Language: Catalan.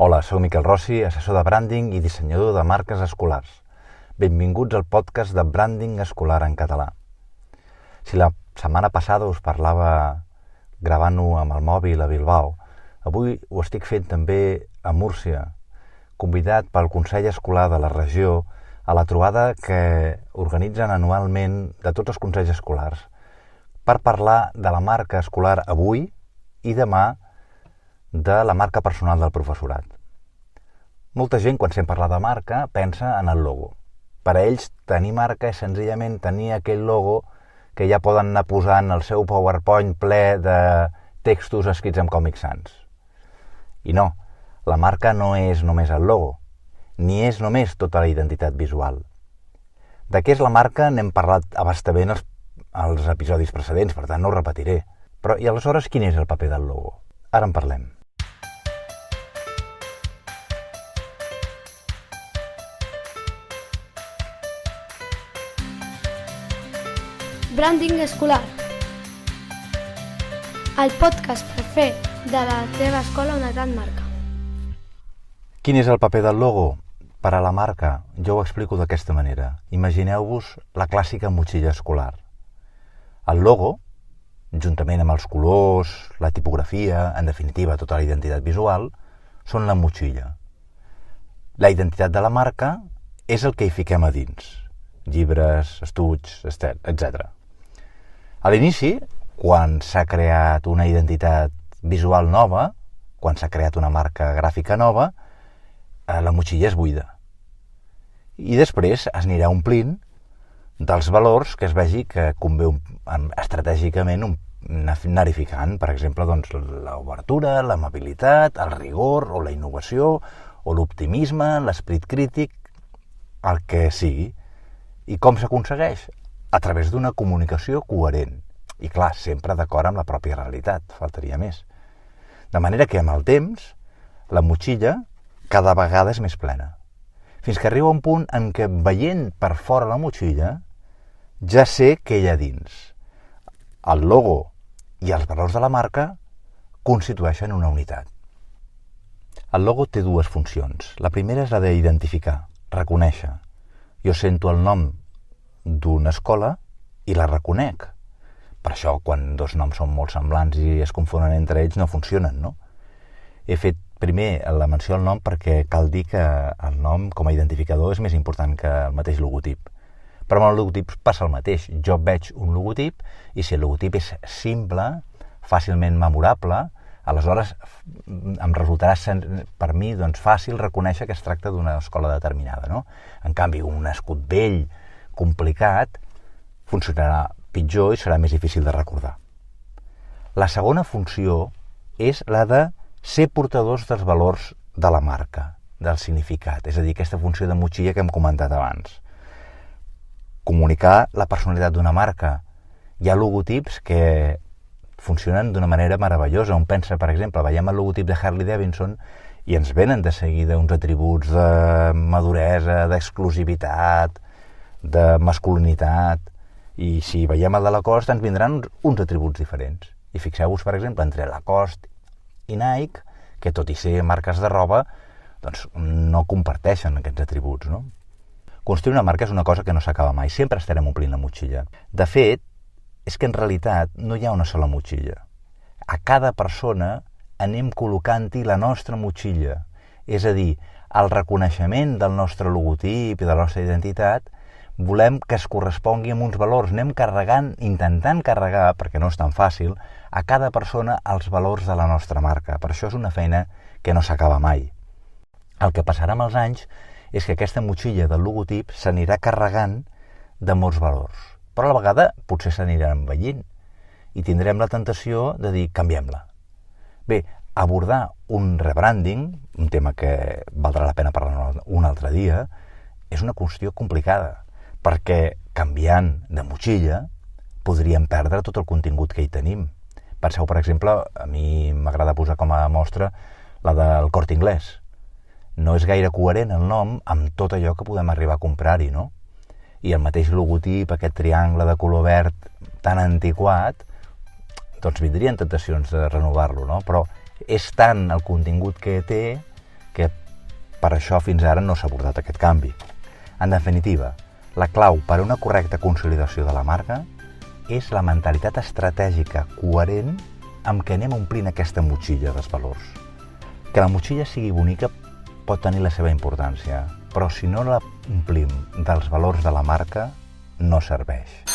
Hola, soc Miquel Rossi, assessor de branding i dissenyador de marques escolars. Benvinguts al podcast de Branding Escolar en català. Si la setmana passada us parlava gravant-ho amb el mòbil a Bilbao, avui ho estic fent també a Múrcia, convidat pel Consell Escolar de la regió a la trobada que organitzen anualment de tots els consells escolars per parlar de la marca escolar avui i demà de la marca personal del professorat. Molta gent, quan sent parlar de marca, pensa en el logo. Per a ells, tenir marca és senzillament tenir aquell logo que ja poden anar posant el seu PowerPoint ple de textos escrits amb Comic Sans. I no, la marca no és només el logo, ni és només tota la identitat visual. De què és la marca n'hem parlat a bastament als episodis precedents, per tant no ho repetiré. Però i aleshores quin és el paper del logo? Ara en parlem. Branding escolar. El podcast per fer de la teva escola una gran marca. Quin és el paper del logo? Per a la marca, jo ho explico d'aquesta manera. Imagineu-vos la clàssica motxilla escolar. El logo, juntament amb els colors, la tipografia, en definitiva tota la identitat visual, són la motxilla. La identitat de la marca és el que hi fiquem a dins. Llibres, estuig, etc. A l'inici, quan s'ha creat una identitat visual nova, quan s'ha creat una marca gràfica nova, la motxilla és buida. I després es anirà omplint dels valors que es vegi que convé estratègicament anar-hi ficant. Per exemple, l'obertura, l'amabilitat, el rigor o la innovació o l'optimisme, l'esperit crític, el que sigui. I com s'aconsegueix? A través d'una comunicació coherent. I clar, sempre d'acord amb la pròpia realitat, faltaria més. De manera que amb el temps, la motxilla cada vegada és més plena. Fins que arriba un punt en què veient per fora la motxilla, ja sé què hi ha dins. El logo i els valors de la marca constitueixen una unitat. El logo té dues funcions. La primera és la d'identificar, reconèixer. Jo sento el nom d'una escola i la reconec. Per això, quan dos noms són molt semblants i es confonen entre ells, no funcionen, no? He fet primer la menció al nom perquè cal dir que el nom com a identificador és més important que el mateix logotip. Però amb el logotip passa el mateix. Jo veig un logotip i si el logotip és simple, fàcilment memorable, aleshores em resultarà per mi fàcil reconèixer que es tracta d'una escola determinada, no? En canvi, un escut vell, complicat, funcionarà pitjor i serà més difícil de recordar. La segona funció és la de ser portadors dels valors de la marca, del significat, és a dir, aquesta funció de motxilla que hem comentat abans. Comunicar la personalitat d'una marca. Hi ha logotips que funcionen d'una manera meravellosa. On pensa, per exemple, veiem el logotip de Harley Davidson i ens venen de seguida uns atributs de maduresa, d'exclusivitat, de masculinitat, i si veiem el de Lacoste ens vindran uns atributs diferents. I fixeu-vos, per exemple, entre Lacoste i Nike, que tot i ser marques de roba, no comparteixen aquests atributs, no? Construir una marca és una cosa que no s'acaba mai, sempre estarem omplint la motxilla. De fet, és que en realitat no hi ha una sola motxilla. A cada persona anem col·locant-hi la nostra motxilla, és a dir, el reconeixement del nostre logotip i de la nostra identitat volem que es correspongui amb uns valors. Anem carregant, intentant carregar, perquè no és tan fàcil, a cada persona els valors de la nostra marca. Per això és una feina que no s'acaba mai. El que passarà amb els anys és que aquesta motxilla del logotip s'anirà carregant de molts valors. Però a la vegada potser s'anirà envellint i tindrem la tentació de dir canviem-la. Bé, abordar un rebranding, un tema que valdrà la pena parlar un altre dia, és una qüestió complicada, perquè canviant de motxilla podríem perdre tot el contingut que hi tenim. Penseu, per exemple, a mi m'agrada posar com a mostra la del Corte Inglés. No és gaire coherent el nom amb tot allò que podem arribar a comprar-hi, no? I el mateix logotip, aquest triangle de color verd tan antiquat, vindrien tentacions de renovar-lo, no? Però és tant el contingut que té que per això fins ara no s'ha abordat aquest canvi. En definitiva, la clau per a una correcta consolidació de la marca és la mentalitat estratègica coherent amb què anem omplint aquesta motxilla dels valors. Que la motxilla sigui bonica pot tenir la seva importància, però si no la omplim dels valors de la marca, no serveix.